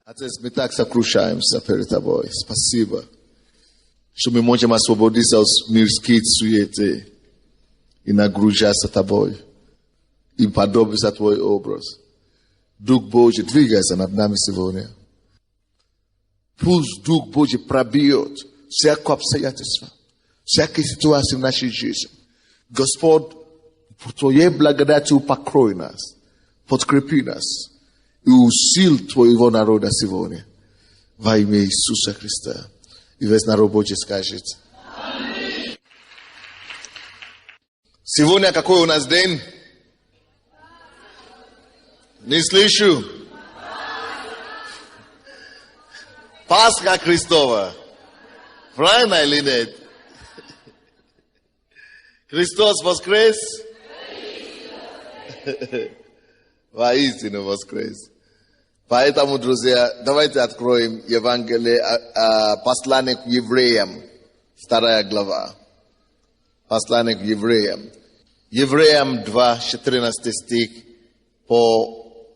Отец, мы так сокрушаемся перед Тобой. Спасибо, что мы можем освободиться от мирских суеты и нагружаться Тобой, и подобиться Твой образ. Дух Божий, двигайся над нами сегодня. Пусть Дух Божий пробьет всякое обстоятельство, всякие ситуации в нашей жизни. Господь, по Твоей благодати покрой нас, подкрепи нас и усиль Твоего народа сегодня. Во имя Иисуса Христа. И весь народ Божий скажет. Аминь. Сегодня какой у нас день? Не слышу. Пасха Христова. Правильно или нет? Христос воскрес? Воистину воскрес. Поэтому, друзья, давайте откроем Евангелие послание к евреям, 2 глава. Послание к евреям. Евреям 2, 14 стих по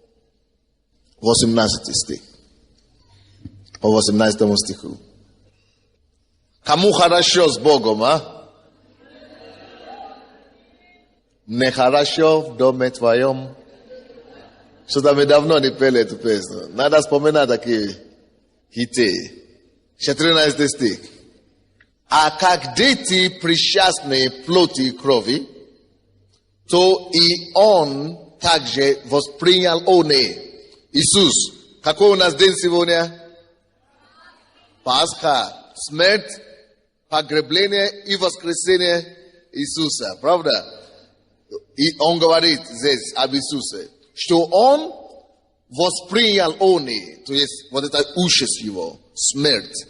18 стих. По 18 стиху. Кому хорошо с Богом, а? Нехорошо в доме твоем. Что-то мы давно не пели эту песню. Надо вспоминать такие хиты. 14 стих. А как дети причастные плоти и крови, то и он также воспринял они. Иисус. Какой у нас день сегодня? Пасха. Смерть, погребление и воскресение Иисуса. Правда? И он говорит здесь об Иисусе, что он воспринял они, то есть вот это ужас его, смерть.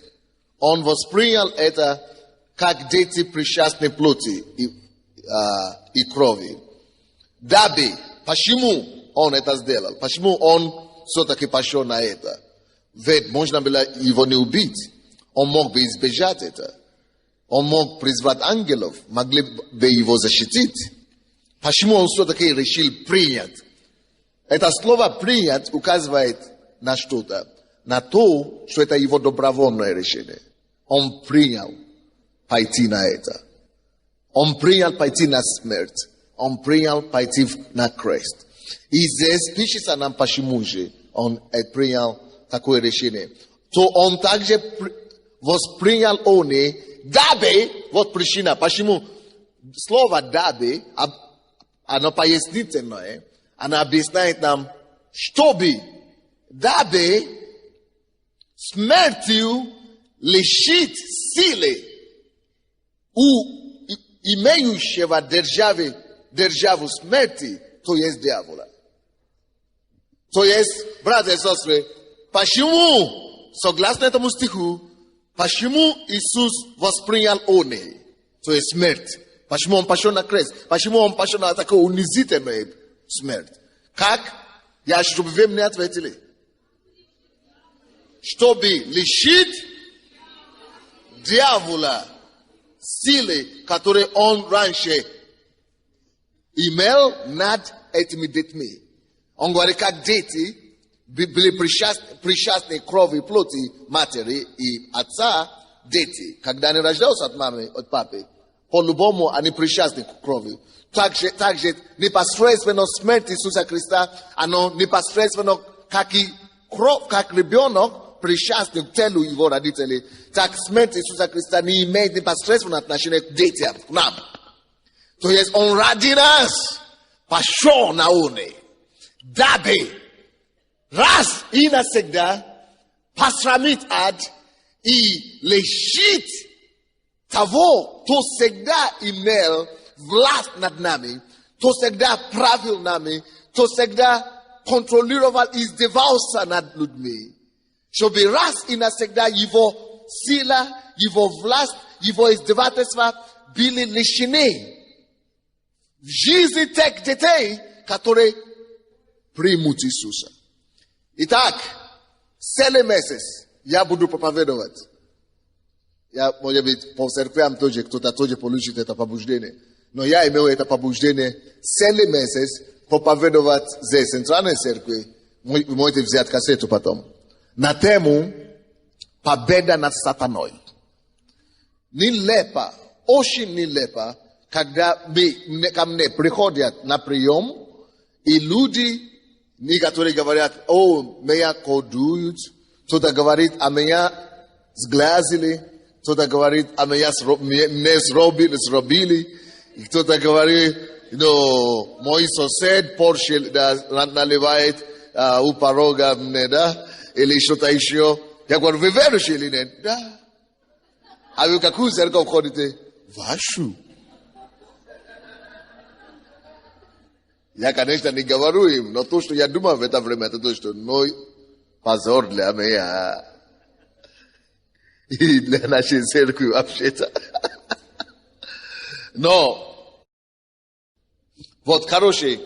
Он воспринял это как дети причастные плоти и крови. Дабы, почему он это сделал? Почему он все-таки пошел на это? Ведь можно было его не убить. Он мог бы избежать это. Он мог призвать ангелов, могли бы его защитить. Почему он все-таки решил принять? Это слово «принять» указывает на что-то. На то, что это его добровольное решение. Он принял пойти на это. Он принял пойти на смерть. Он принял пойти на крест. И здесь пишется нам, почему же он принял такое решение. То он также воспринял они, дабы, вот причина, почему слово «дабы», оно пояснительное, оно объясняет нам, чтобы, дабы смертью лишить силы у имеющего державу смерти, то есть дьявола. То есть, братья и сестры, почему, согласно этому стиху, почему Иисус воспринял они, то есть смерть? Почему он пошел на крест? Почему он пошел на такую унизительную смерть? Как? Чтобы вы мне ответили. Чтобы лишить дьявола силы, которые он раньше имел над этими детьми. Он говорит, как дети были причастны крови и плоти матери и отца, дети, когда они рождаются от мамы, от папы, по-любому они причастны к крови. Также непосредственно смерть Иисуса Христа, оно непосредственно, как ребенок причастен к телу его родителей, так смерть Иисуса Христа не имеет непосредственного отношения к детям, к нам. То есть он ради нас пошел на они, дабы раз и навсегда посрамить ад и лишить того, кто всегда имел власть над нами, кто всегда правил нами, кто всегда контролировал и издевался над людьми. Чтобы раз и навсегда его сила, его власть, его издевательства были лишены в жизни тех детей, которые примут Иисуса. Итак, целый месяц я буду проповедовать. Может быть, по церквям тоже кто-то тоже получит это побуждение. Но я имел это побуждение целый месяц проповедовать здесь, в центральной церкви. Вы можете взять кассету потом. na temu победа над сатаной. Нелепо, очень нелепо, когда ко мне приходят на прием, и люди, некоторые говорят, меня кодуют, кто-то говорит, а меня сглазили, кто-то говорит, а меня срубили, и кто-то говорит, мой сосед Порше наливает у порога мне, да, или что-то еще. Я говорю, вы верующие или нет? Да. А вы в какую церковь ходите? Вашу. Я, конечно, не говорю им, но то, что я думаю в это время, это то, что позор для меня. И для нашей церкви вообще-то. Но, вот, короче,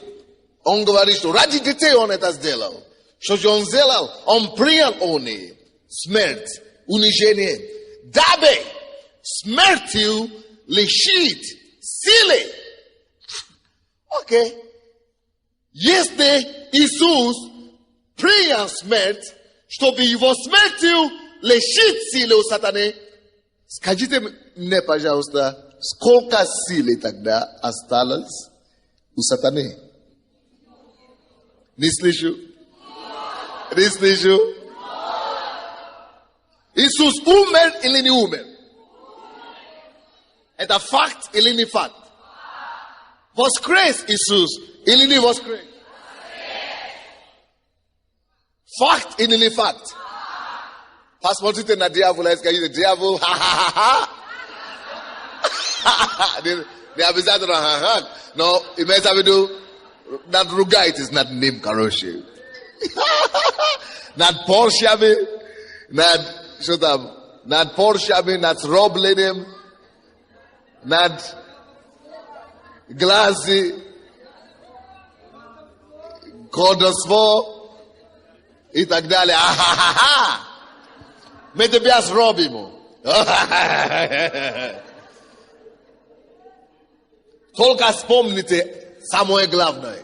он говорит, что ради детей он это сделал. Что же он сделал? Он принял они смерть, унижение, дабы смертью лишить силы. Окей. Если Иисус принял смерть, чтобы его смертью лишить силы у сатаны, скажите мне, пожалуйста, сколько силы тогда осталось у сатаны? Не слышу? Не слышу? Иисус умер или не умер? Это факт или не факт? Воскрес Иисус или не воскрес? Факт или не факт? Посмотрите на дьявола и скажите, дьявол, ха-ха-ха-ха. Не обязательно ха-ха. Но имеется в виду, над ругайтесь над ним, короче. Над поршами, что там, над поршами, над сроблением, над глази, колдовство и так далее. Ха-ха-ха! Мы тебя сробим. Только вспомните самое главное.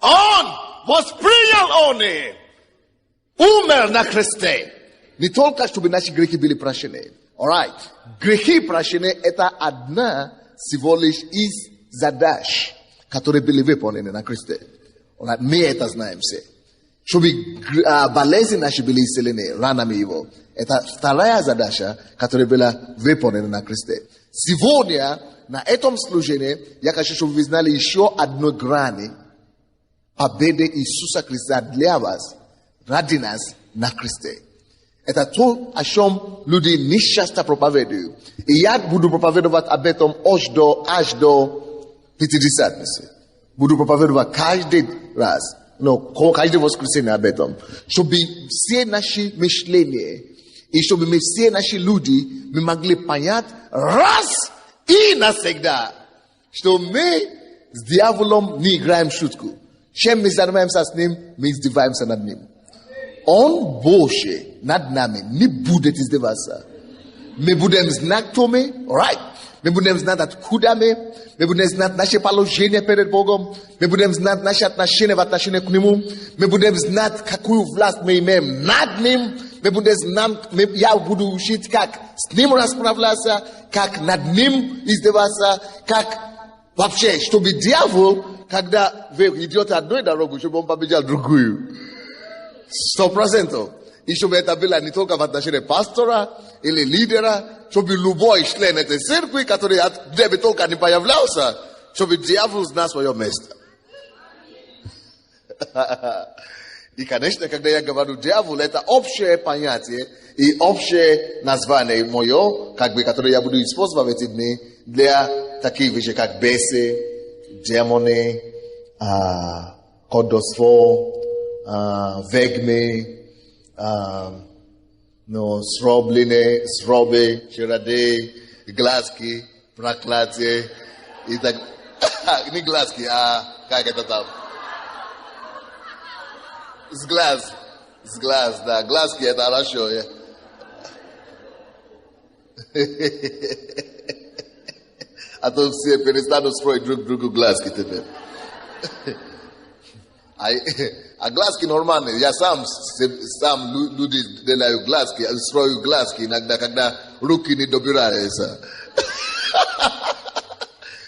Он воспринял умер на кресте. Не только, чтобы наши грехи были прощены. Alright. Грехи прощены – это одна всего лишь из задач, которые были выполнены на кресте. Alright. Мы это знаем все. Чтобы болезни наши были исцелены ранами его. Это вторая задача, которая была выполнена на кресте. Сегодня на этом служении я хочу, чтобы вы знали еще одну грань победы Иисуса Христа для вас, ради нас на кресте. Это то, о чем люди не часто проповедуют. И я буду проповедовать об этом аж до Пятидесятницы. Буду проповедовать каждый раз. Каждое воскресенье об этом. Чтобы все наши мышления и чтобы мы все наши люди мы могли понять раз и навсегда, что мы с дьяволом не играем шутку. Чем мы занимаемся с ним, мы издеваемся над ним. Он больше над нами не будет издеваться. Мы будем знать, кто мы, right? Мы будем знать, откуда мы будем знать наше положение перед Богом, мы будем знать наши отношения в отношении к Нему, мы будем знать, какую власть мы имеем над Ним, мы будем знать, я буду учить, как с Ним расправляться, как над Ним издеваться, как вообще, чтобы дьявол, когда вы идете одной дорогой, чтобы он победил другую. 100%. И чтобы это было не только в отношении пастора или лидера, чтобы любой член этой церкви, который где бы только не появлялся, чтобы дьявол знал свое место. И, конечно, когда я говорю дьявол, это общее понятие и общее название мое, которое я буду использовать в эти дни для таких вещей, как бесы, демоны, колдовство, ведьмы, сроби, чародеи, глазки, проклятие и так. Не глазки, как это там? С глаз, да, глазки это хорошо. А то все перестанут строить друг другу глазки теперь. А А глазки нормальные. Я сам люди делаю глазки, строю глазки иногда, когда руки не добираются.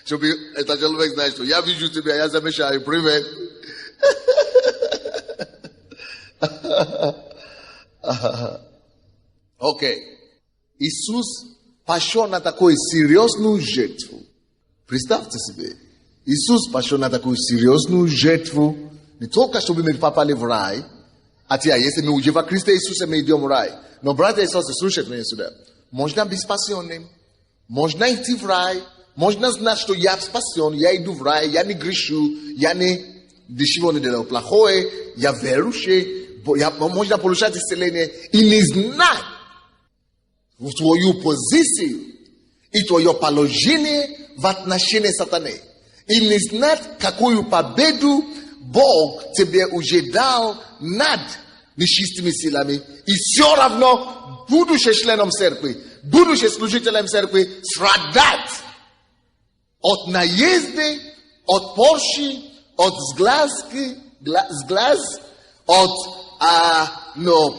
Чтобы этот человек знает, что я вижу тебя, я замечаю, привет. Окей. Иисус пошел на такую серьезную жертву. Представьте себе. Иисус пошел на такую серьезную жертву. Не только чтобы мы попали в рай, хотя если мы уже во Христе Иисусе мы идем в рай. Но, братья и сестры, слушайте меня сюда. Можно быть спасенным, можно идти в рай, можно знать, что я спасен, я иду в рай, я не грешу, я не ничего не делаю плохое, я верующий, можно получать исцеление и не знать твою позицию и твое положение в отношении сатаны. И не знать, какую победу Бог тебе уже дал над нечистыми силами. И все равно, будучи членом церкви, будучи служителем церкви, страдать от наезды, от порчи, от сглаз, от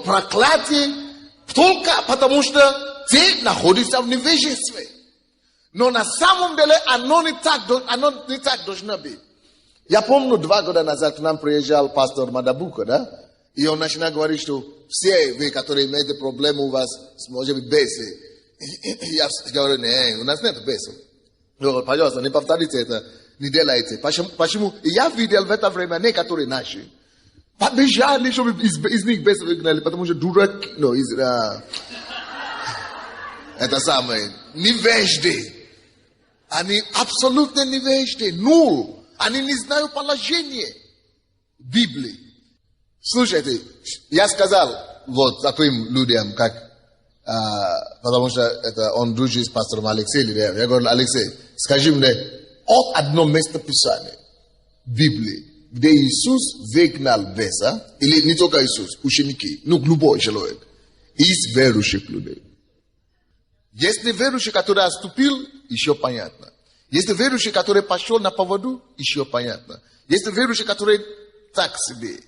проклятий, только потому что ты находишься в невежестве. Но на самом деле оно не так должно быть. Я помню 2 года назад к нам приезжал пастор Мадабука, да? И он начинал говорить, что все вы, которые имеете проблемы, у вас может быть бесы. Я говорю, нет, у нас нет бесов. Пожалуйста, не повторите это, не делайте. Почему? И я видел в это время некоторые наши. Побежали, чтобы из них бесы выгнали, потому что дурак, это самое, невежды. Они абсолютно невежды, ноль. Они не знают положение Библии. Слушайте, я сказал вот таким людям, как, потому что это он дружит с пастором Алексеем. Я говорю, Алексей, скажи мне, от одно место Писания Библии, где Иисус выгнал беса, или не только Иисус, ученики, любой человек, из верующих людей. Если верующий, который отступил, еще понятно. Если верующий, который пошел на поводу, еще понятно. Если верующий, который так себе,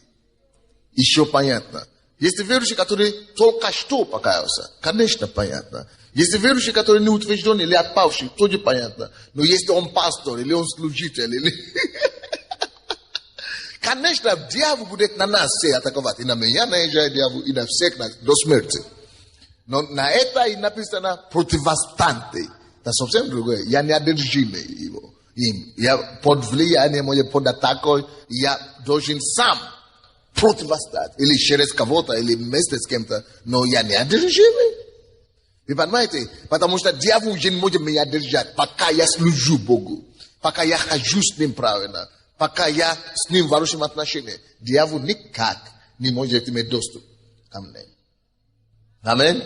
еще понятно. Если верующий, который только что покаялся, конечно, понятно. Если верующий, который не утвержден или отпавший, тоже понятно. Но если он пастор, или он служитель, или... Конечно, дьявол будет на нас все атаковать. И на меня наезжает дьявол, и на всех нас до смерти. Но на это и написано противостанты. Это совсем другое. Я не одержимый его. Я под влиянием, под атакой, я должен сам противостать. Или через кого-то, или вместе с кем-то. Но я не одержимый. Вы понимаете? Потому что дьявол уже не может меня держать, пока я служу Богу. Пока я хожу с ним правильно. Пока я с ним в хорошем отношении. Дьявол никак не может иметь доступ ко мне. Аминь.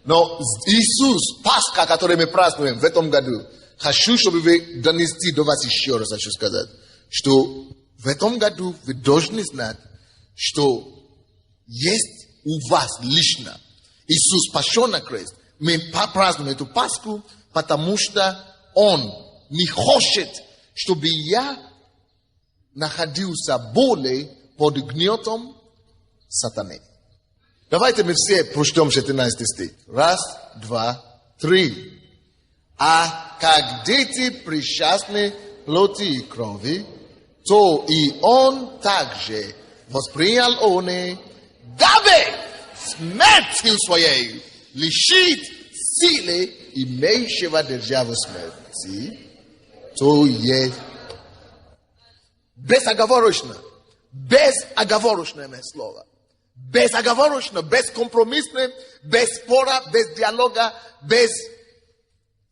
Но Иисус, Пасха, который мы празднуем в этом году, хочу, чтобы вы донести до вас еще раз, хочу сказать, что в этом году вы должны знать, что есть у вас лично Иисус пошел на крест. Мы празднуем эту Пасху, потому что Он не хочет, чтобы я находился более под гнетом сатаны. Давайте мы все прочтем 14 стих. 1, 2, 3. А как дети причастны плоти и крови, то и он также воспринял они, дабы смертью своей лишить силы имеющего державу смерти, то есть безоговорочно слово. Безоговорочно, бескомпромиссно, без спора, без диалога, без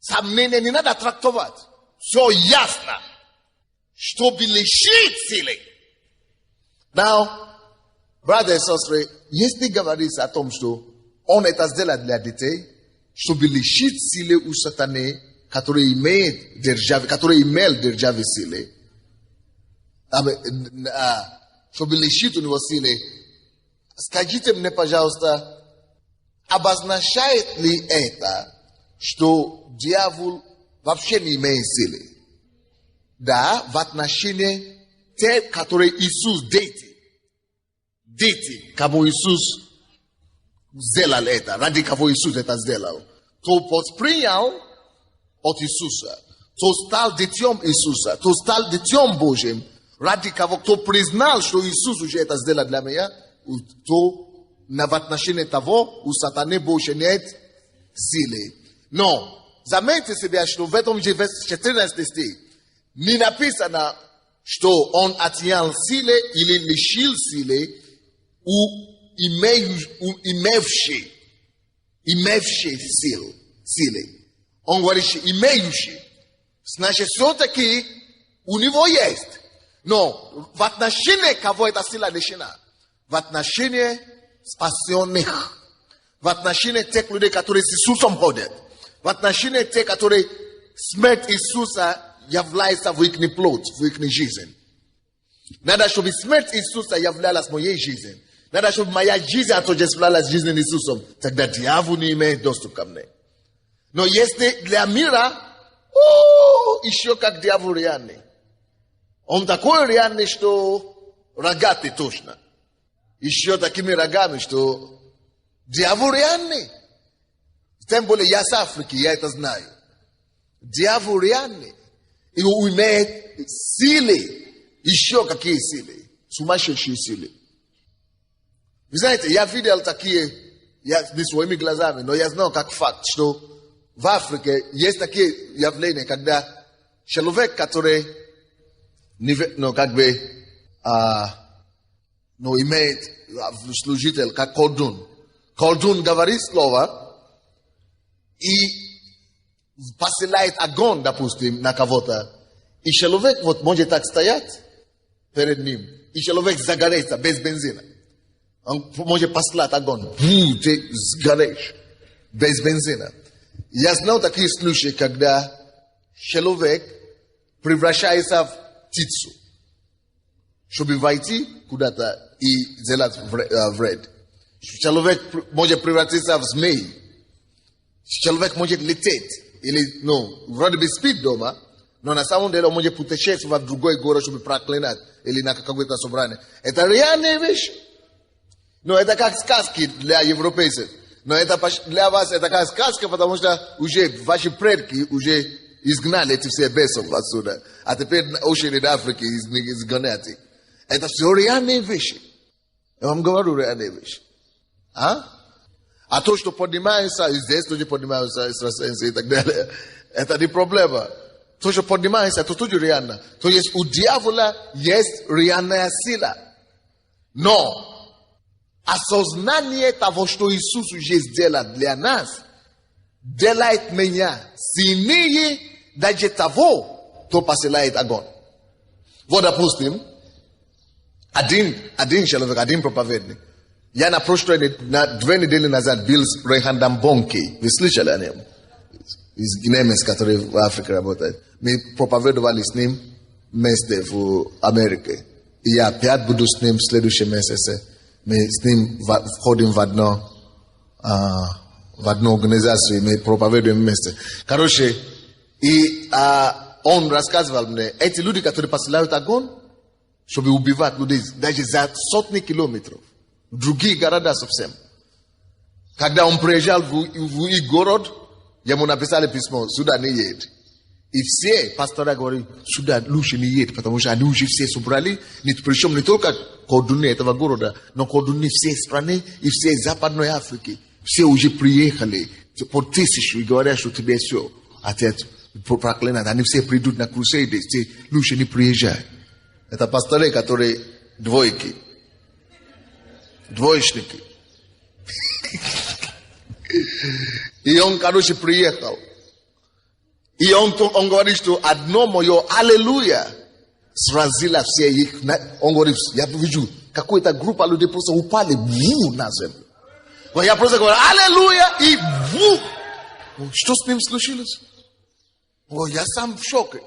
сомнения. Не надо трактовать. Все ясно. Чтобы лишить силы. Now, братья и сестры, если говорится о том, что он это сделал для детей, чтобы лишить силы у сатаны, который имел державы силы, чтобы лишить у него силы, скажите мне, пожалуйста, обозначает ли это, что дьявол вообще не имеет силы? Да, в отношении тех, которые Иисус дети. diti kamo Isus zela leta, radi kavo Isus eta zela. To podsprinjał od Isusa. To stal detiom Isusa. To stal detiom Božjem. Radi kavo to priznal, što Isus už eta zdela dla meja, to na vatnašine tavo, u satane Bože net sile. No, zamente sebe, što v tom že 14 stih, ni napisana, što on atijal sile ili lišil sile u imevši sile. On govoriše imajući. Znači, sve taki u nivo jest. No, v отношении кого эта сила лишена? В отношении спасенных. В отношении тех людей, которые с Иисусом ходят. В отношении тех, которые смерть Иисуса является в их плоть, в их жизнь. Надо, чтобы смерть Иисуса являлась в моей жизни. Надо, чтобы моя жизнь отождествлялась с жизнью Иисусом. Тогда дьявол не имеет доступ ко мне. Но если для мира, еще как дьявол реальный. Он такой реальный, что рогатый точно. Еще такими рогами, что дьявол реальный. Тем более я с Африки, я это знаю. Дьявол реальный. И он имеет силы. Еще какие силы? Сумасшедшие силы. Вы знаете, я видел такие, не своими глазами, но я знал как факт, что в Африке есть такие явления, когда человек, который имеет служитель, как колдун. Колдун говорит слово и посылает огонь, допустим, на кого-то. И человек вот может так стоять перед ним, и человек загорится без бензина. Он может послать огонь. Ты сгоришь без бензина. Я знал такие случаи, когда человек превращается в птицу, чтобы войти куда-то и сделать вред. Человек может превратиться в змей. Человек может лететь. Или, вроде бы спит дома, но на самом деле он может путешествовать в другой город, чтобы проклинать. Или на какое-то собрание. Это реальные вещи. Но это как сказки для европейцев. Но это для вас это как сказка, потому что уже ваши предки уже изгнали эти все бесов отсюда. А теперь очередь Африки изгонять их. Это все реальные вещи. Я вам говорю реальные вещи. А то, что поднимается, и здесь тоже поднимаются экстрасенсы и так далее, это не проблема. То, что поднимается, это тоже реально. То есть у дьявола есть реальная сила. Но осознание того, что Иисус уже сделал для нас, делает меня сильнее даже того, кто посылает огонь. Вот, допустим, один человек, один проповедник. Я на прошлой, на 2 недели назад был с Рейхандом Бонки. Вы слышали о нем? Из немец, который в Африке работает. Мы проповедовали с ним вместе в Америке. И я опять буду с ним в следующем месяце. Мы с ним входим в одну организацию, мы проповедуем вместе. Короче, и он рассказывал мне, эти люди, которые посылают огонь, чтобы убивать людей, даже за сотни километров, в другие города совсем. Когда он приезжал в их город, ему написали письмо, сюда не едет. И все пастора говорят, сюда лучше не едет, потому что они уже все собрали, причем не только колдуны этого города, но колдуны всей страны и всей Западной Африки. Все уже приехали по 1000 и говорят, что тебе все, отец, проклинают. Они все придут на крусейды, все лучше не приезжай. Это пасторы, которые двоечники. И он, короче, приехал. И он говорит, что одно мое аллилуйя сразило все их. Он говорит, я вижу, какая-то группа людей просто упали на землю. Я просто говорю, аллилуйя, и что с ним случилось? Я сам в шоке.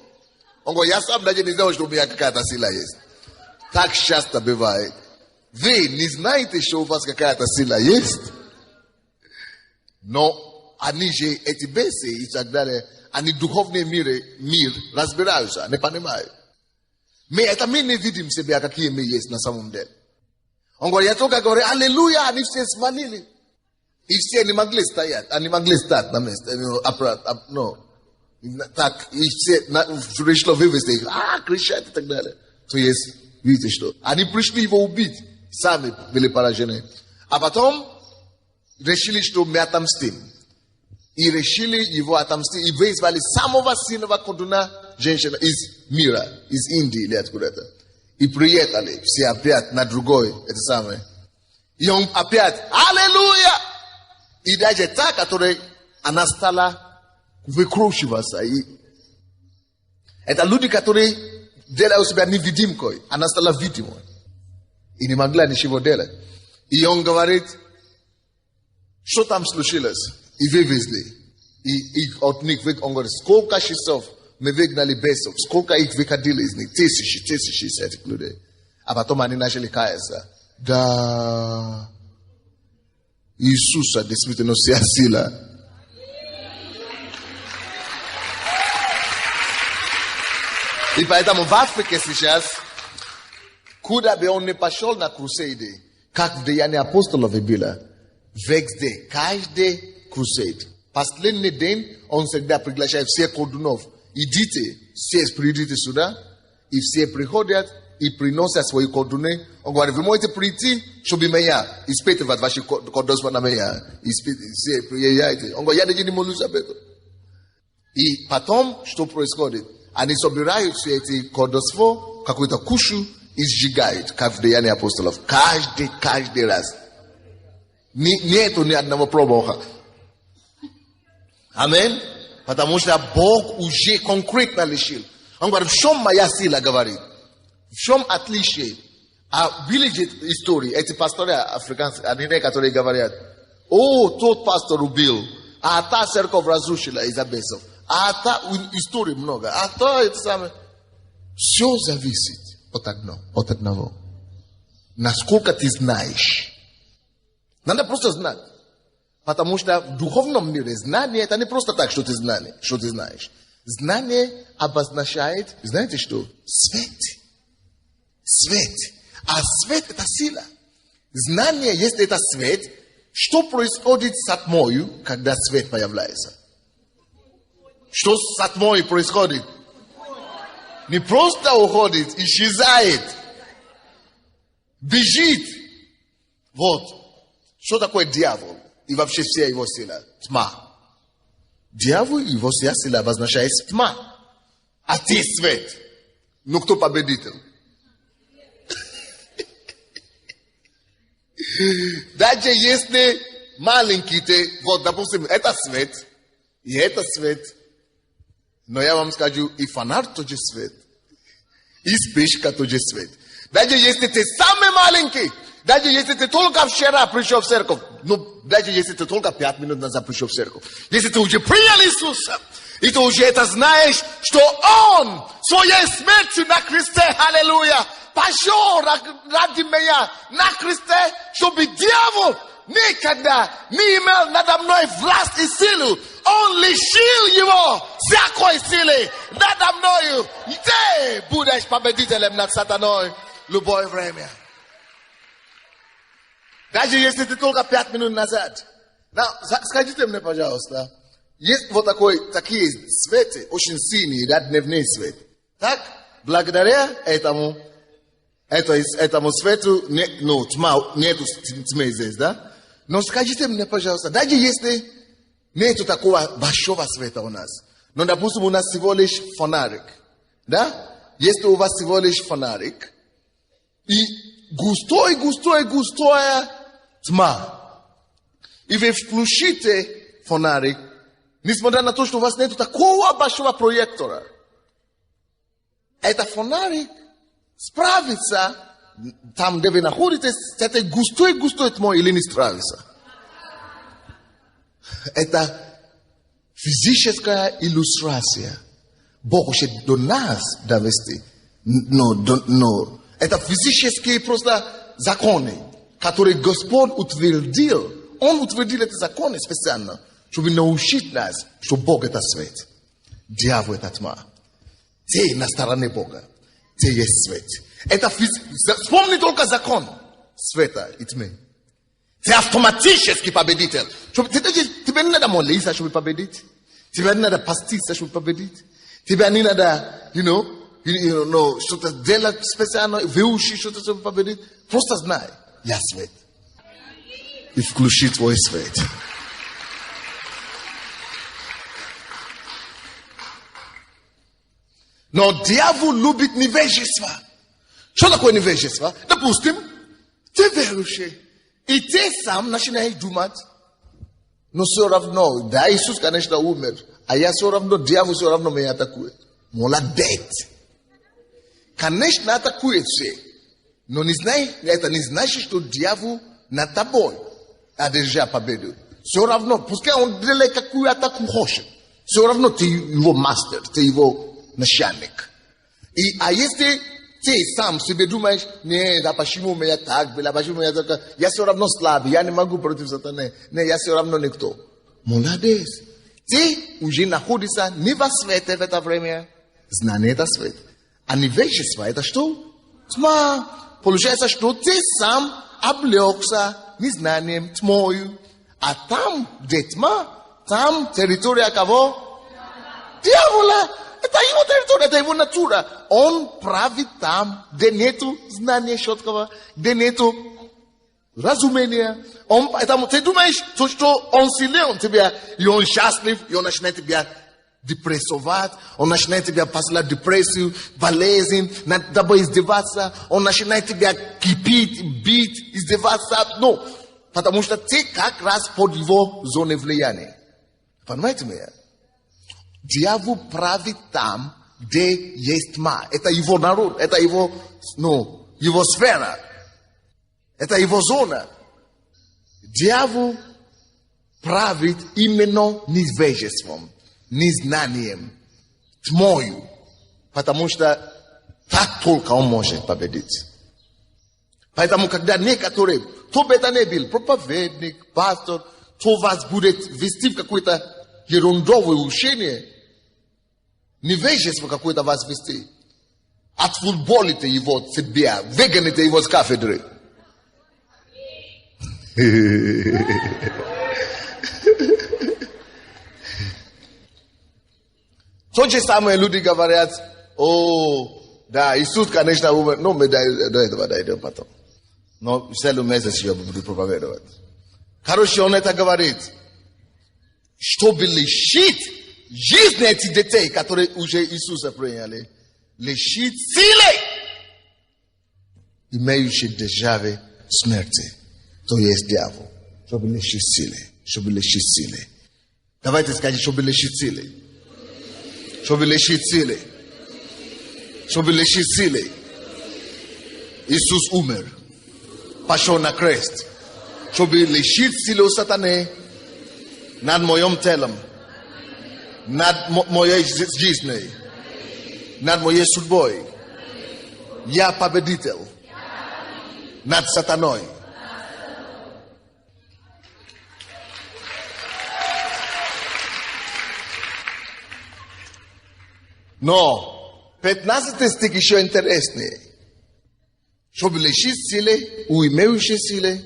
Он говорит, я сам даже не знал, что у меня какая-то сила есть. Так часто бывает. Вы не знаете, что у вас какая-то сила есть? Но они же, эти бесы и так далее, они духовный мир разбираются, не понимают. Мы не видим себя, какие мы есть на самом деле. Он говорит, я только говорю, аллилуйя, они все свалили. И все не могли стоять, они могли стать на месте, no. Так, и все пришло вывести их, кричать и так далее. То есть, видите что, они пришли его убить, сами были поражены. А потом решили, что мы отомстим. И решили его отомстить, и вызвали самого сильного колдуна, женщина из мира, из Индии или откуда-то. И приехали все опять на другой, это самое. И он опять, аллилуйя! И даже та, которая, она стала выкручиваться. И это люди, которые делают себя невидимкой. Она стала видимой. И не могла ничего делать. И он говорит, что там случилось? И вывезли. И от них, он говорит, сколько часов мы выгнали бесов, сколько их выходили из них, тысячи этих людей. А потом они начали каяться. Да, Иисуса действительно вся сила. И поэтому в Африке сейчас, куда бы он ни пошел на крусейды, как в Деянии апостолов было, везде, каждый крусейд. Последний день он всегда приглашает всех колдунов. Идите, все придите сюда, и все приходят и приносят свои колдуны. Он говорит, вы можете прийти, чтобы меня испытывать ваши колдунства на меня. Все приезжайте. Он говорит, я даже не молюсь об этом. И потом, что происходит? Они собирают все эти колдунства, какую-то кушу, и сжигают, как в Деянии апостолов. Каждый раз. Нету ни одного промаха. Аминь. Потому что Бог уже конкретно лишил. Он говорит, в чем моя сила, говорит? В чем отличие? А были истории, эти пасторы африканцы, они некоторые говорят, тот пастор убил, а та церковь разрушила из-за бесов. А та историй много. А то это самое. Все зависит от одного. Насколько ты знаешь. Надо просто знать. Потому что в духовном мире знание это не просто так, что ты знаешь. Знание обозначает, знаете что? Свет. А свет это сила. Знание, если это свет, что происходит с атмою, когда свет появляется? Что с атмой происходит? Не просто уходит, исчезает. Бежит. Вот. Что такое дьявол? И вообще вся его сила. Тьма. Дьявол и его вся сила обозначает тьма. А ты свет. Ну кто победитель? Даже если маленький ты, вот допустим, это свет, и это свет. Но я вам скажу, и фонарь тоже свет. И спичка тоже свет. Даже если ты самый маленький, даже если ты только вчера пришел в церковь, даже если ты только 5 минут назад пришел в церковь, если ты уже принял Иисуса, и ты уже это знаешь, что Он своей смертью на кресте, аллилуйя, пошел ради меня на кресте, чтобы дьявол никогда не имел надо мной власть и силу. Он лишил его всякой силы надо мною. И ты будешь победителем над сатаной в любое время. Даже если ты только 5 минут назад. Скажите мне, пожалуйста, есть вот такие светы, очень синие, да, дневный свет. Так, благодаря этому свету, нету тьмы здесь, да? Но скажите мне, пожалуйста, даже если нету такого большого света у нас, но, допустим, у нас всего лишь фонарик, да? Если у вас всего лишь фонарик, и густая тьма, и вы включите фонарик, несмотря на то, что у вас нет такого большого проектора, этот фонарик справится там, где вы находитесь, с этой густой тьмой или не справится. Это физическая иллюстрация. Бог хочет до нас довести. Но это физические просто законы, которые Господь утвердил. Он утвердил эти законы специально, чтобы научить нас, что Бог это свет. Дьявол это тьма. Ты на стороне Бога. Ты есть свет. Это вспомни только закон. света и тьмы. Ты автоматически победитель. Тебе не надо молиться, чтобы победить. Тебе не надо поститься, чтобы победить. Тебе не надо, что-то делать специально, выучить что-то, чтобы победить. Просто знай, я свет. И включи твой свет. Но дьявол любит невежество. Что такое невежество? Допустим, ты верующий, и ты сам начинаешь думать, но все равно, да, Иисус, конечно, умер, а я все равно, дьявол все равно меня атакует. Молодец. Конечно, атакует все. Но это не значит, что дьявол над тобой одержал победу. Все равно, пускай он делает какую атаку хочет. Все равно ты его мастер, ты его начальник. А если ты сам себе думаешь, нет, а почему у меня так было, почему у меня так, я все равно слабый, я не могу против сатаны, нет, я все равно никто. Молодец. Ты уже находишься не во свете в это время. Знание — это свет. А невежество — это что? Тьма. Получается, что ты сам облегся незнанием, тьмою. А там, где тьма, там территория кого? Дьявола. Это его территория, это его натура. Он правит там, где нету знания четкого, где нету разумения. Поэтому ты думаешь, что он силен тебя, и он счастлив, и он начинает тебя депрессовать, он начинает тебя посылать депрессию, болезнь, над тобой издеваться, он начинает тебя кипить, бить, издеваться. Ну, потому что ты как раз под его зоной влияния. Понимаете меня? Дьявол правит там, где есть тьма. Это его народ, это его сфера. Это его зона. Дьявол правит именно невежеством, незнанием, тьмою. Потому что так только он может победить. Поэтому, когда некоторые, кто бы это ни был, проповедник, пастор, кто вас будет вести в какое-то ерундовое учение, невежество какое-то вас вести, отфутболите его от себя, выгоните его с кафедры. То же самое люди говорят, да, Иисус, конечно, умер, но мы до этого дойдем потом. Но в следующем месяце я буду проповедовать. Короче, он это говорит, чтобы лишить жизни этих детей, которые уже Иисуса приняли, лишить силы, имеющей державы смерти, то есть дьявол, чтобы лишить силы, чтобы лишить силы. Давайте скажем, чтобы лишить силы, чтобы лишить силы, чтобы лишить силы. Иисус умер, пошел на крест, чтобы лишить силы сатаны над моим телом, над моей жизнью, над моей судьбой. Я победитель над сатаной. Но 15 стих еще интереснее. Чтобы лишить силы, у имеющей силы,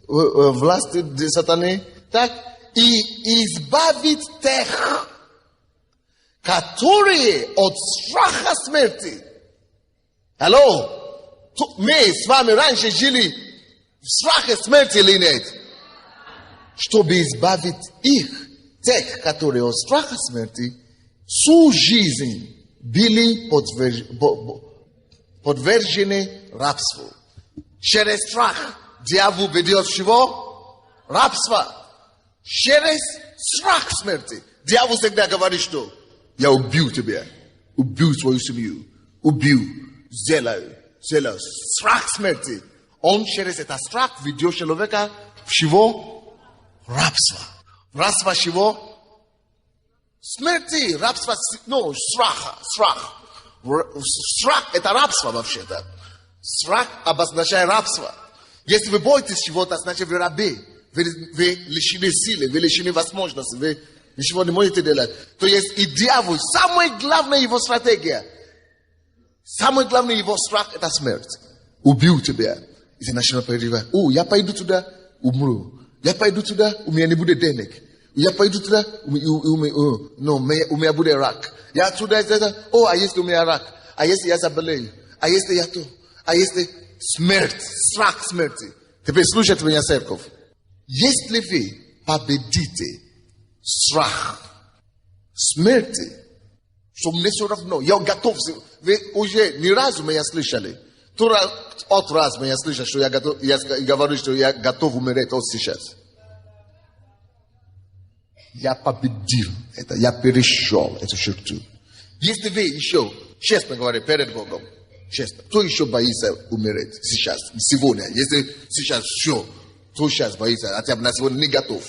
власти сатаны, так, и избавить тех, которые от страха смерти. Алло? Мы с вами раньше жили в страхе смерти или нет? Чтобы избавить их, тех, которые от страха смерти, всю жизнь были подвержены рабству. Через страх дьявол ведет чего? Рабство. Через страх смерти. Дьявол всегда говорит, что я убью тебя, убью твою семью, убью, сделаю. Страх смерти. Он через этот страх ведет человека в чего? Рабство. Рабство чего? Смерти, рабство, страх. Страх – это рабство вообще-то. Страх обозначает рабство. Если вы боитесь чего-то, значит вы рабы. Вы лишены силы, вы лишены возможности, вы ничего не можете делать. То есть и дьявол, самая главная его стратегия, самый главный его страх – это смерть. Убью тебя, It's a national parade. Oh, ya pa idu tuda umru. Ya pa idu tuda umiani bude denek. Ya pa idu tuda no me abude rak. Ya tuda is oh I used to me rak. I used to yasabele. I used to yato. I used to smert, strak smerti. Tepe slušat me Cerkov. Jest li vi победите страх, смерти, чтобы не все равно. Я готов. Вы уже ни разу меня слышали. От раз меня слышали, что я говорю, что я готов умереть от сейчас. Я победил это, я перешел эту черту. Если вы еще, честно говоря, перед Богом, честно, кто еще боится умереть сейчас, сегодня? Если сейчас все, кто сейчас боится, хотя бы на сегодня не готов.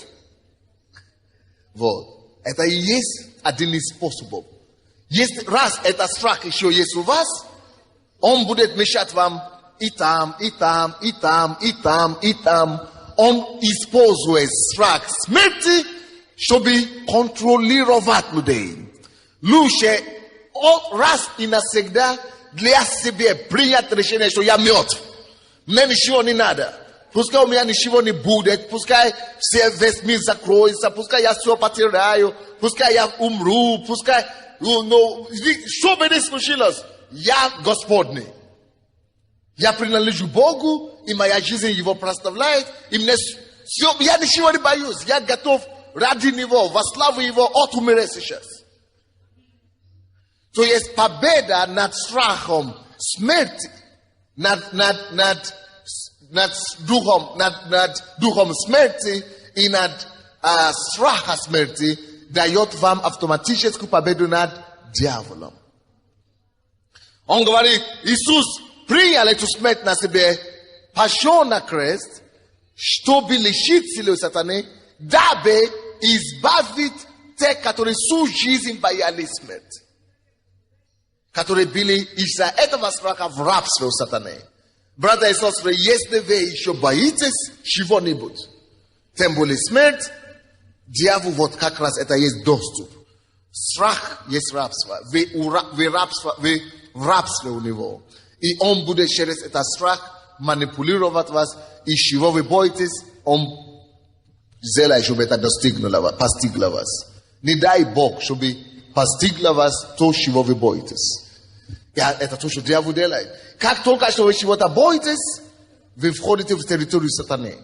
Вот. Это и есть один из способов. Если раз этот страх еще есть у вас, он будет мешать вам и там, и там, и там, и там, и там. Он использует страх смерти, чтобы контролировать людей. Лучше раз и навсегда для себя принять решение, что я мертв. Мне ничего не надо. Пускай у меня ничего не будет, пускай все весь мир закроется, пускай я все потеряю, пускай я умру, пускай... что бы ни случилось, я Господний. Я принадлежу Богу, и моя жизнь Его прославляет, и мне все, я ничего не боюсь, я готов ради Него, во славу Его, от умереть сейчас. То есть победа над страхом смерти, над духом смерти и над страхом смерти дает вам автоматическую победу над дьяволом. Он говорит, Иисус принял эту смерть на себе, пошел на крест, чтобы лишить силы сатаны, дабы избавить тех, которые всю жизнь боялись смерти, которые были из-за этого страха в рабстве у сатаны. Братья и сестры, если вы еще боитесь чего-нибудь, тем более смерть, дьявол вот как раз это есть доступ. Страх есть рабство. Вы в рабстве у него. И он будет через этот страх манипулировать вас. И чего вы боитесь, он сделает, чтобы это постигло вас. Не дай Бог, чтобы постигло вас то, чего вы боитесь. Это то, что дьявол делает. Как только что вы чего-то боитесь, вы входите в территорию сатаны.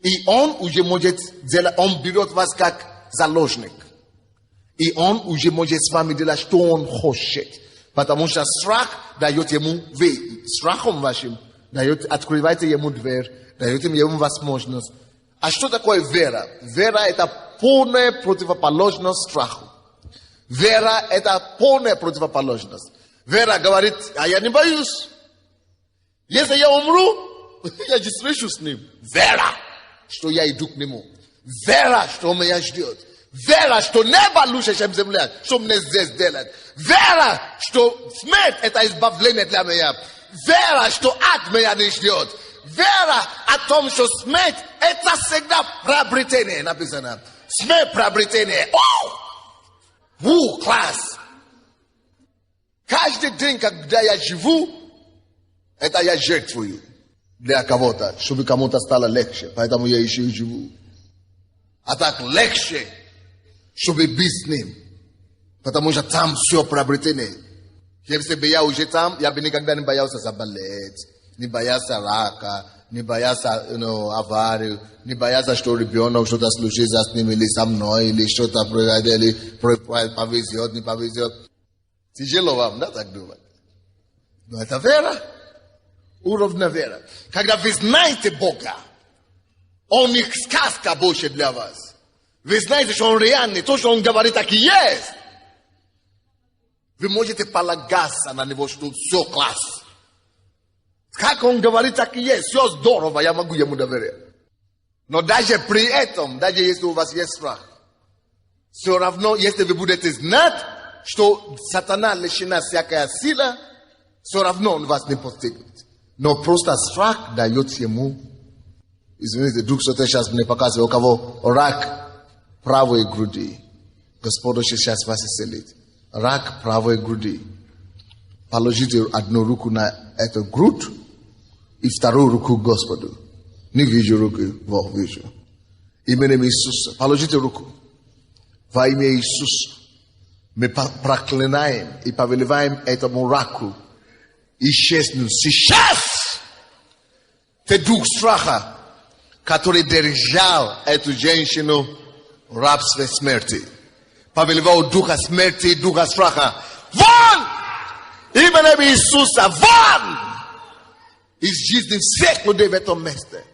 И он уже может делать, он берет вас как заложник. И он уже может с вами делать, что он хочет. Потому что страх дает ему, вы страхом вашим, открываете ему дверь, даете ему возможность. А что такое вера? Вера – это полная противоположность страху. Вера – это полная противоположность. Вера говорит, а я не боюсь. Если я умру, я же встречу с ним. Вера, что я иду к нему. Вера, что он меня ждет. Вера, что небо лучше, чем земля, что мне здесь делать. Вера, что смерть – это избавление для меня. Вера, что ад меня не ждет. Вера о том, что смерть – это всегда приобретение, написано. Смерть – приобретение. Класс! Каждый день, когда я живу, это я жертвую для кого-то, чтобы кому-то стало легче. Поэтому я еще и живу. А так легче, чтобы быть с ним. Потому что там все приобретение. Если бы я уже там, я бы никогда не боялся заболеть, не боялся рака, не боялся аварию, не боялся, что ребенок что-то случится с ним или со мной, или что-то произойдет, или повезет, не повезет. Тяжело вам, да, так думать? Но это вера. Уровень вера. Когда вы знаете Бога, Он не сказка больше для вас. Вы знаете, что Он реальный, то, что Он говорит, так и есть. Вы можете полагаться на Него, что все класс. Как Он говорит, так и есть. Все здорово, я могу Ему доверять. Но даже при этом, даже если у вас есть страх, все равно, если вы будете знать, что сатана лишена всякая сила, все равно он вас не постигнет. Но просто страх дает ему, извините, Дух Святой сейчас мне показывает, у кого рак правой груди. Господь сейчас вас исцелит. Рак правой груди. Положите одну руку на эту грудь И вторую руку к Господу. Не вижу руки, Бог вижу. Именем Иисуса. Положите руку. Во имя Иисуса. Мы проклинаем и повелеваем этому раку исчезнуть сейчас. Ты дух страха, который держал эту женщину в рабстве смерти. Повелевал духа смерти и духа страха. Вон! Именем Иисуса, вон! Из жизни всех людей в этом месте.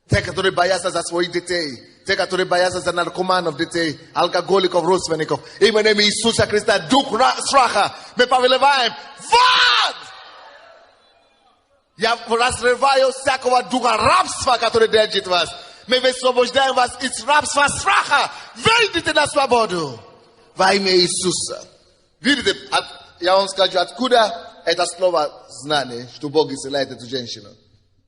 Те, которые боятся за своих детей. Те, которые боятся за наркоманов детей, алкоголиков, родственников. Именем Иисуса Христа, дух страха, мы повелеваем. Вот! Я разрываю всякого духа рабства, который держит вас. Мы высвобождаем вас из рабства страха. Выйдите на свободу. Во имя Иисуса. Видите, я вам скажу, откуда это слово знание, что Бог исцеляет эту женщину.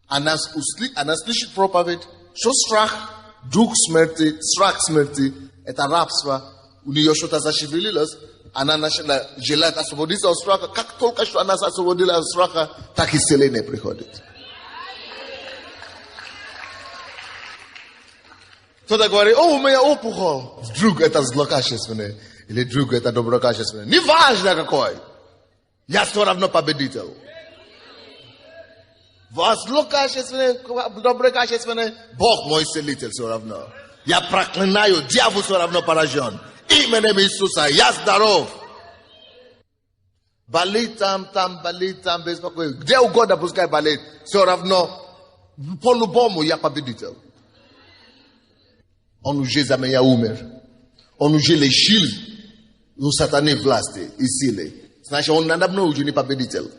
Она слышит проповедь, что страх, дух смерти, страх смерти, это рабство. У нее что-то зашевелилось, она начала желать освободиться от страха. Как только что она освободилась от страха, так исцеление приходит. Кто-то говорит, о, у меня опухоль. Вдруг это злокачественное, или вдруг это доброкачественное. Неважно какой. Я все равно победитель. Злокачественное, доброкачественное, Бог мой исцелитель все равно. Я проклинаю, дьявол все равно поражен. Именем Иисуса, я здоров. Болит там, беспокоит. Где угодно пускай болит. Все равно, по-любому я победитель. Он уже за меня умер. Он уже лишил у сатаны власти и силы. Значит, он надо уже не победитель.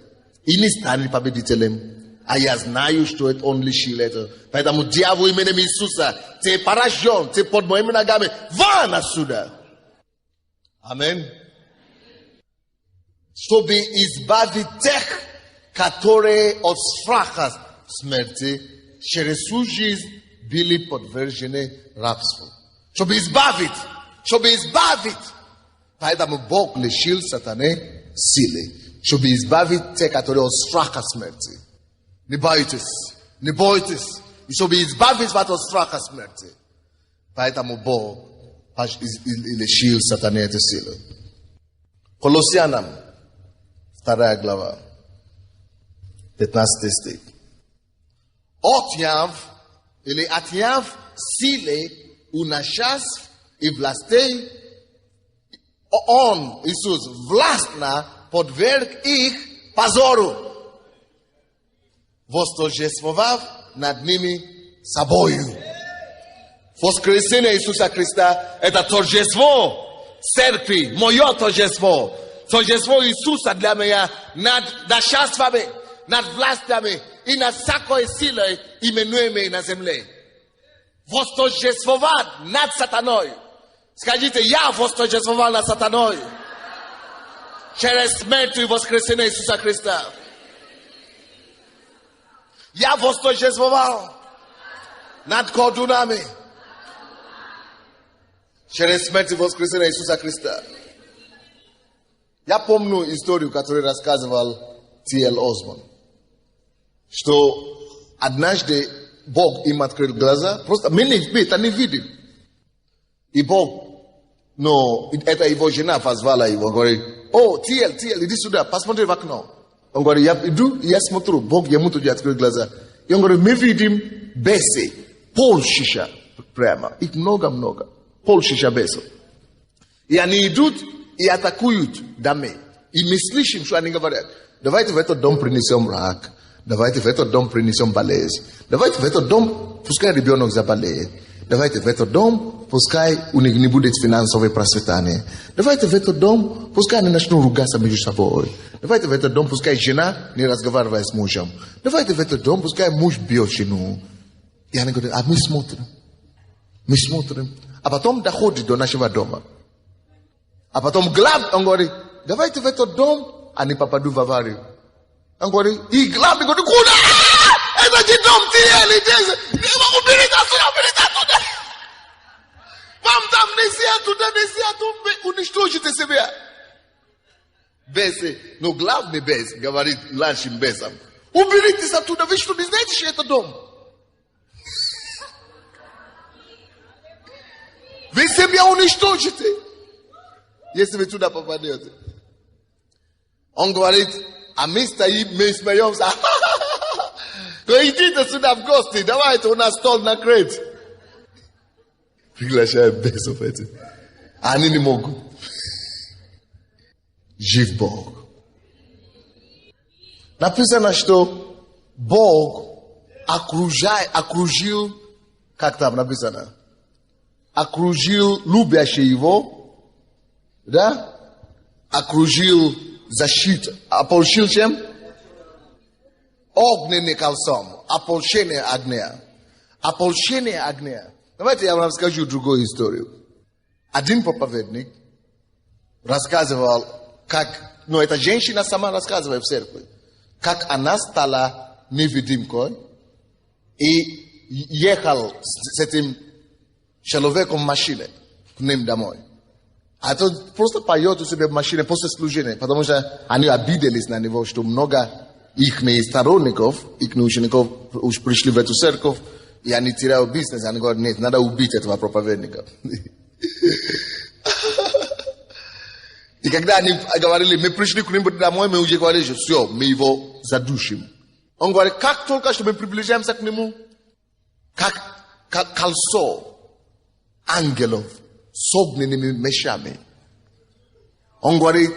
И не станет победителем. А я знаю, что это он лишил это. Поэтому дьявол именем Иисуса, ты поражен, ты под моими ногами. Вон отсюда. Аминь. Чтобы избавить тех, которые от страха смерти через всю жизнь были подвержены рабству. Чтобы избавить. Поэтому Бог лишил сатаны силы. Чтобы избавить тех, которые от страха смерти. Не бойтесь. И чтобы избавить вас от страха смерти. Поэтому Бог лишил сатаны этой силы. Колоссянам, 2 глава, 15 стих. Отняв или отняв силы у начальств и властей, Он, Иисус, властно подверг их позору, восторжествовав над ними собою. Воскресение Иисуса Христа – это торжество церкви, мое торжество. Торжество Иисуса для меня над начальствами, над властями и над всякой силой, именуемой на земле. Восторжествовать над сатаной. Скажите, я восторжествовал над сатаной. Через смерть и воскресение Иисуса Христа. Я восторжествовал над колдунами. Через смерть и воскресение Иисуса Христа. Я помню историю, которую рассказывал Т.Л. Осман. Что однажды Бог им открыл глаза. Просто мы это не видим. И Бог, это его жена позвала его. Говорит, о, Т.Л., иди сюда, посмотри в окно. Он говорит, я иду, я смотрю. Бог ему туда открыл глаза. И он говорит, мы видим бесы, полшиша прямо. Их много-много. Полшиша бесов. И они идут и атакуют домы. И мы слышим, что они говорят. Давайте в этот дом принесем рак. Давайте в этот дом принесем болезнь. Давайте в этот дом, пускай ребенок заболеет. Давайте в этот дом, пускай у них не будет финансового процветания. Давайте в этот дом, пускай они начнут ругаться между собой. Давайте в этот дом, пускай жена не разговаривает с мужем. Давайте в этот дом, пускай муж бьет жену. И они говорят, а мы смотрим. А потом доходит до нашего дома. А потом он говорит, давайте в этот дом, они попадут в аварию. Он говорит, и главный говорит, куда? Это не дом Т.Л. Уберите отсюда. Вам там нельзя, уничтожите себя. Бесы, но главный бес говорит нашим бесам, Уберитесь оттуда, вы что, не знаете, что это дом? Вы себя уничтожите, если вы туда попадете. Он говорит, а мы стоим, мы смеемся. Ну идите сюда в гости, давайте, у нас стол накрыт. Приглашаем бесов этих. Они не могут. Жив Бог. Написано, что Бог окружил, как там написано? Окружил любящий его, да? Окружил защиту. Ополчил чем? Огненный кольцом. Ополчение огня. Ополчение огня. Давайте я вам расскажу другую историю. Один проповедник рассказывал, как, эта женщина сама рассказывает в церкви, как она стала невидимкой и ехал с этим человеком в машине к ним домой. А тот просто поет у себя в машине после служения, потому что они обиделись на него, что много их сторонников, их учеников уж пришли в эту церковь, и они теряют бизнес. Они говорят, нет, надо убить этого проповедника. И когда они говорили, мы пришли к нему домой, мы уже говорили, что все, мы его задушим. Он говорит, как только что мы приближаемся к нему, как кольцо ангелов с огненными мечами. Он говорит,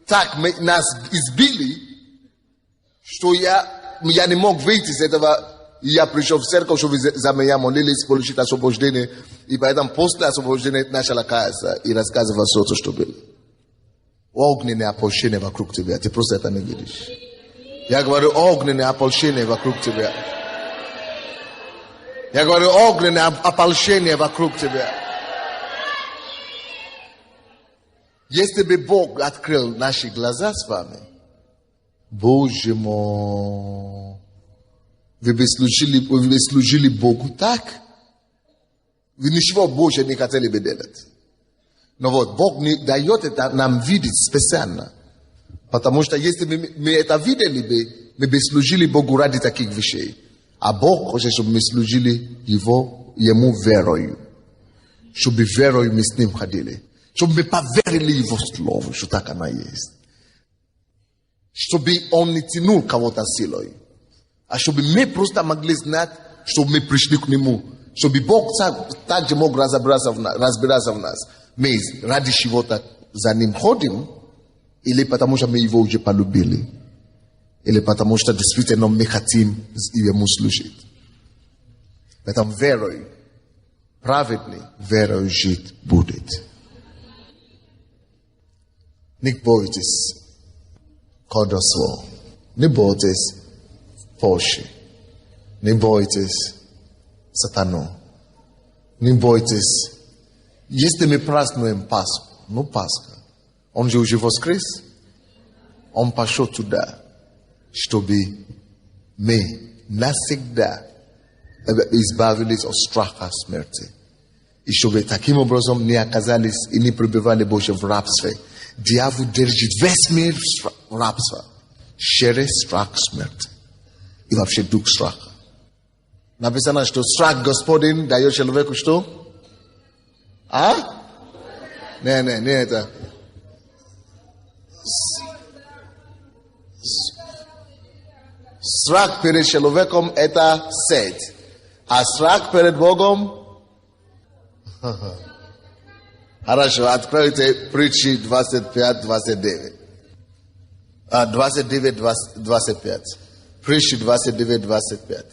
так нас избили, что я не мог выйти из этого. Я пришел в церковь, чтобы за меня молились, получить освобождение. И поэтому после освобождения начала каяться и рассказывать все, что было. Огненное ополчение вокруг тебя. Ты просто это не видишь. Я говорю, огненное ополчение вокруг тебя. Я говорю, огненное ополчение вокруг тебя. Если бы Бог открыл наши глаза с вами, Боже мой, вы бы служили Богу так, вы ничего больше не хотели бы делать. Но вот Бог не дает это нам видеть специально. Потому что если мы это видели бы, мы бы служили Богу ради таких вещей. А Бог хочет, чтобы мы служили Ему верою. Чтобы верою мы с Ним ходили. Чтобы мы поверили Его слову, что так оно есть. Чтобы Он не тянул кого-то силой. А чтобы мы просто могли знать, что мы пришли к Нему. Чтобы Бог также мог разбираться в нас. Мы ради чего-то за Ним ходим, или потому что мы Его уже полюбили, или потому что действительно мы хотим Ему служить. Поэтому верой, праведный верой жить будет. Не бойтесь колдовства, не бойтесь Польши, не бойтесь сатану, не бойтесь. Если мы празднуем Пасху, Пасха, Он же уже воскрес, Он пошел туда, чтобы мы навсегда избавились от страха смерти. И чтобы таким образом не оказались и не пребывали больше в рабстве. Дьявол держит весь мир в рабстве через страх смерти. И вообще дух страха. Написано, что страх Господин дает человеку что? А? Не это. Страх перед человеком это сеть. А страх перед Богом? Хорошо, откройте притчи 25-29. 29-25. Притчи 29-25.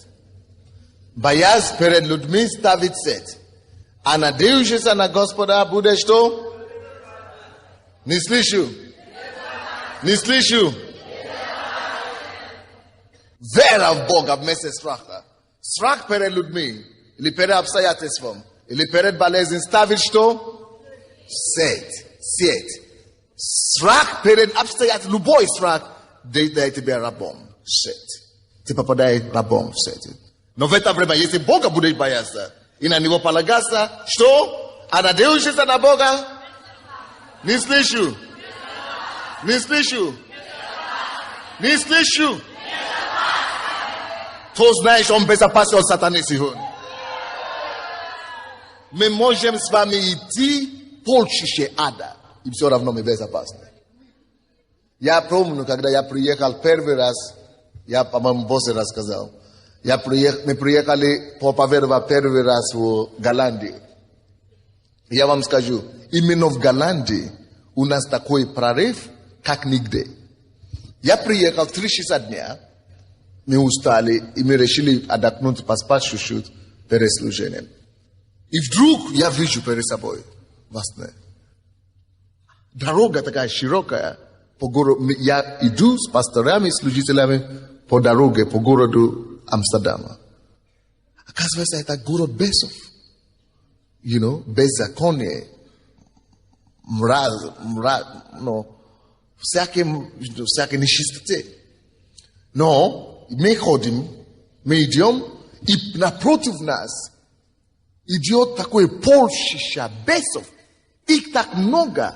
Боясь перед людьми ставить сеть. А надеющийся на Господа будет что? Не слышу. Не слышу. Вера в Бога вместо страха. Страх перед людьми, или перед обстоятельством, или перед болезнью ставить что? Сеть. Страх перед обстоятельством, любой страх, делает тебя рабом. Сеть. Ты попадаешь рабом в сеть. Но в это время, если Бога будет бояться, и на него полагаться, что? А надеющийся на Бога? Не слышу. Не слышу. Не слышу. То знаешь, он безопасен от сатаны сегодня. Мы можем с вами идти полчища ада, и все равно мы безопасны. Я помню, когда я приехал первый раз, я, по-моему, боссе рассказал, мы приехали проповедовать первый раз в Голландии. Я вам скажу, именно в Голландии у нас такой прорыв, как нигде. Я приехал 3 часа дня, мы устали, и мы решили отдохнуть, поспать чуть-чуть перед служением. И вдруг я вижу перед собой дорога такая широкая по городу. Я иду с пасторами, служителями по дороге, по городу Амстердама. Оказывается, это город бесов. Беззаконие, всякой нечистоты. Но мы ходим, мы идем, и напротив нас идет такое полчища бесов. Их так много.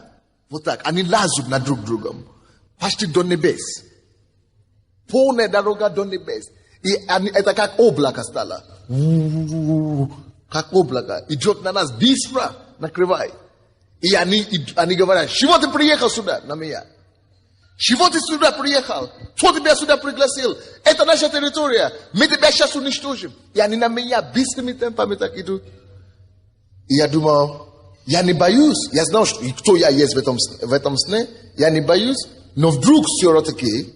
Вот так. Они лазут на друг другом. Почти до небес. Полная дорога до небес. И это как облако стало. Как облако. Идет на нас быстро, накрывает. И они говорят, чего ты приехал сюда, на меня? Чего ты сюда приехал? Кто тебя сюда пригласил? Это наша территория. Мы тебя сейчас уничтожим. И они на меня быстрыми темпами так идут. И я думал, я не боюсь. Я знал, кто я есть в этом сне. Я не боюсь. Но вдруг все-таки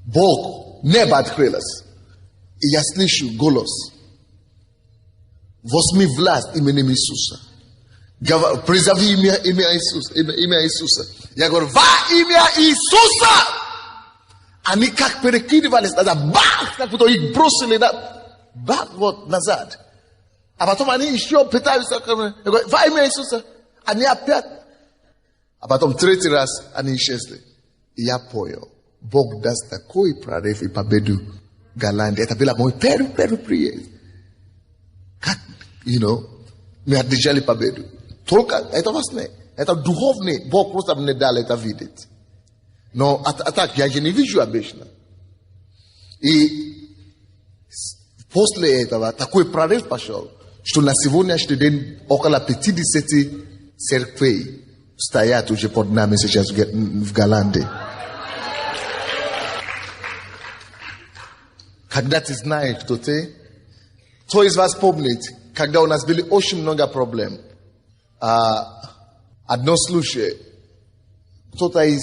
Бог, небо открылось. И я слышу голос. Возьми власть именем Иисуса. Призови имя Иисуса. Я говорю, во имя Иисуса! Они как перекидывались назад. Бах! Как будто их бросили назад. А потом они еще пытаются. Я говорю, во имя Иисуса. Они опять. А потом 3-й раз они исчезли. И я понял. Бог даст такой прорыв и победу Голландии. Это был мой первый приезд. Как, мы одержали победу. Только это во сне. Это духовный. Бог просто мне дал это видеть. Но так я не вижу обычно. И после этого такой прорыв пошел, что на сегодняшний день около 50 церквей стоят уже под нами сейчас в Голландии. Когда ты знаешь, кто ты, кто из вас помнит, когда у нас были очень много проблем. Одно случай, кто-то из,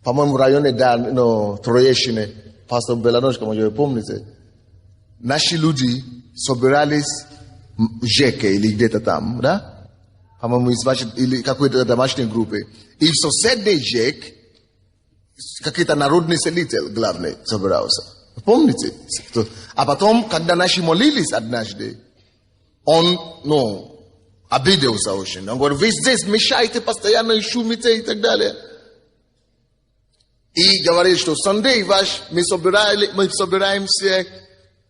по-моему, в районе Троещины, пастор Беланошка, может, вы помните, наши люди собирались в ЖЭКе или где-то там, да? По-моему, или какой-то домашней группе. И в соседний ЖЭК какие-то народные целители, главный, собирался. Помните? А потом, когда наши молились однажды, он, обиделся очень. Он говорит, вы здесь мешаете постоянно и шумите и так далее. И говорит, что Sunday мы собираем все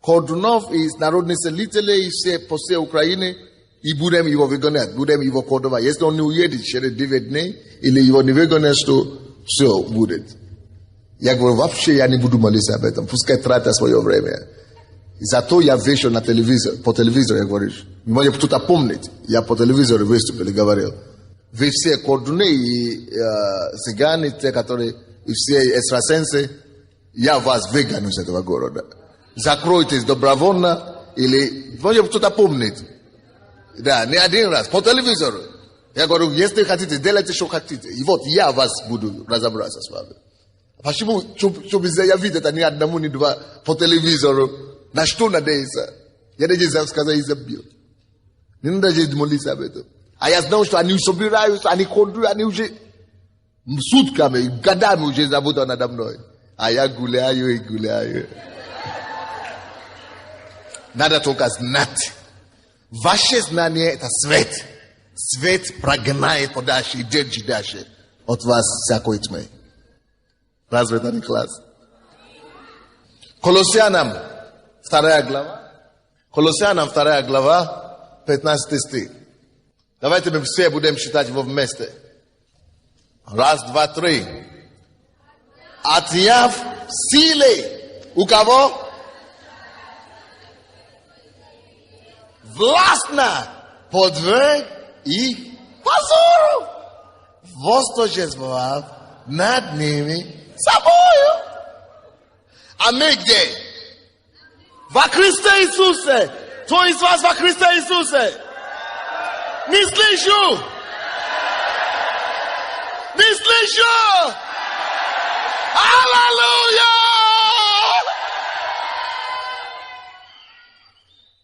Кордунов и народные целители и все по всей Украине и будем его выгонять, будем его кодовать. Если он не уедет через 9 дней или его не выгонят, то все будет. Я говорю, вообще я не буду молиться об этом. Пускай тратят свое время. И зато я вышел на телевизор, по телевизору, я говорю, может кто-то помнит, я по телевизору выступил и говорил, вы все кордуны и цыгане, те, которые, и все экстрасенсы, я вас выгоню с этого города. Закройтесь добровольно, или, может кто-то помнит. Да, не один раз, по телевизору. Я говорю, если хотите, делайте, что хотите. И вот я вас буду разобраться с вами. Почему, чтобы заявить это ни одному, ни два по телевизору? На что надеяться? Я надеюсь, сказать, забил. Не надо же молиться об этом. А я знал, что они собираются, они ходят, они уже сутками, годами уже забудут надо мной. А я гуляю и гуляю. Надо только знать. Ваше знание – это свет. Свет прогоняет подальше и держит дальше от вас всякой тьмы. Разве это не класс? Колоссянам 2 глава. Колоссянам 2 глава, 15 стих. Давайте мы все будем читать его вместе. 1, 2, 3. Отняв силы. У кого? властна подвиг и позору. Восторжествовав над ними собою. А мы где? Во Христе Иисусе. Кто из вас во Христе Иисусе? Не слышу. Не слышу. Аллилуйя!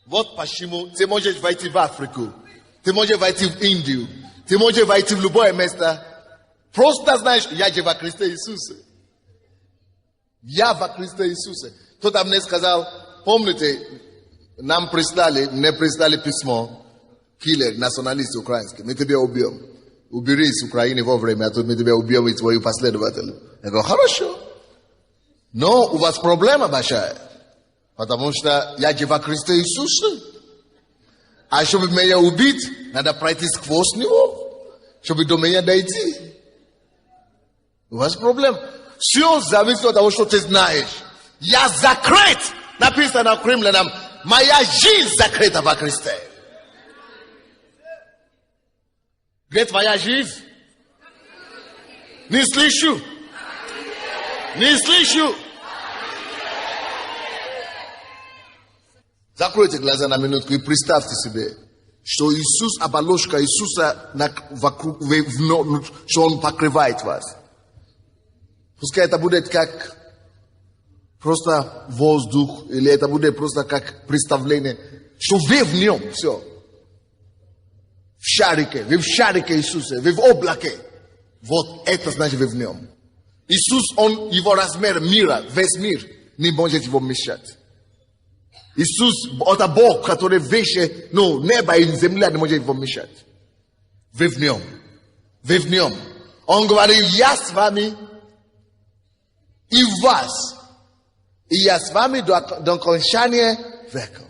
Вот почему ты можешь войти в Африку, ты можешь войти в Индию, ты можешь войти в любое место. Просто знаешь, я же во Христе Иисусе. Я во Христе Иисусе. Кто-то мне сказал, помните, мне прислали письмо, киллер, националист украинский, мы тебя убьем. Убери из Украины вовремя, а то мы тебя убьем и твою последователю. Я говорю, хорошо. Но у вас проблема большая. Потому что я же во Христе Иисусе. А чтобы меня убить, надо пройти сквозь него, чтобы до меня дойти. У вас проблема. Все зависит от того, что ты знаешь. Я закрыт. Написано в Римлянам, моя жизнь закрыта во Христе. Где твоя жизнь? Не слышу. Не слышу. Закройте глаза на минутку и представьте себе, что Иисус, оболочка Иисуса вокруг, что Он покрывает вас. Пускай это будет как просто воздух, или это будет просто как представление, что вы в Нем, все. В шарике, вы в шарике Иисуса, вы в облаке. Вот это значит вы в Нем. Иисус, Он, Его размер мира, весь мир, не может Его вмещать. Иисус, это Бог, который выше, небо и земля не может Его вмещать. Вы в Нем. Вы в Нем. Он говорит, я с вами и в вас. И я с вами до окончания веков.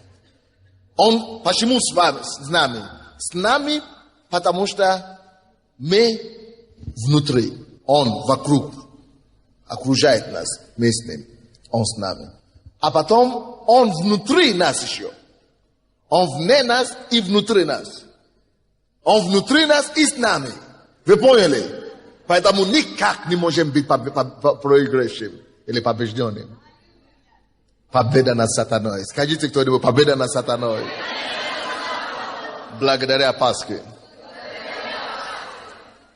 Он, почему с вами, с нами? С нами, потому что мы внутри. Он вокруг. Окружает нас. Мы с ним. Он с нами. А потом Он внутри нас еще. Он вне нас и внутри нас. Он внутри нас и с нами. Вы поняли? Поэтому никак не можем быть проигравшим или побежденным. Победа над сатаной. Скажите кто-нибудь, победа над сатаной. Благодаря Пасхе.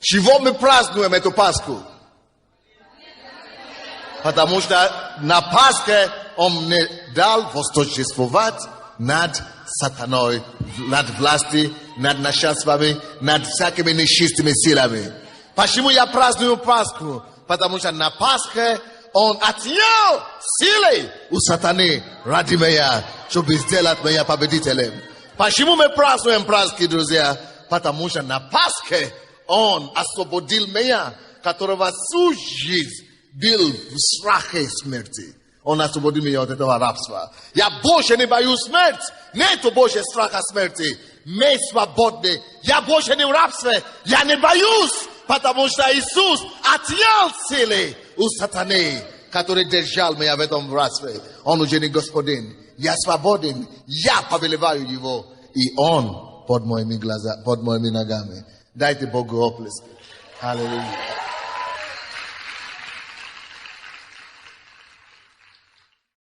Чего мы празднуем эту Пасху? Потому что на Пасхе Он мне дал восторжествовать над сатаной, над властью, над начальствами, над всякими нечистыми силами. Почему я праздную Пасху? Потому что на Пасхе Он отнял силы у сатаны ради меня, чтобы сделать меня победителем. Почему мы празднуем праздники, друзья? Потому что на Пасхе Он освободил меня, которого всю жизнь был в страхе смерти. Он освободил меня от этого рабства. Я больше не боюсь смерти. Нету больше страха смерти. Мы свободны. Я больше не в рабстве. Я не боюсь, потому что Иисус отнял силы у сатаны, который держал меня в этом рабстве. Он уже не господин. Я свободен. Я повелеваю его. И Он под моими глазами, под моими ногами. Дайте Богу оплески. Аллилуйя.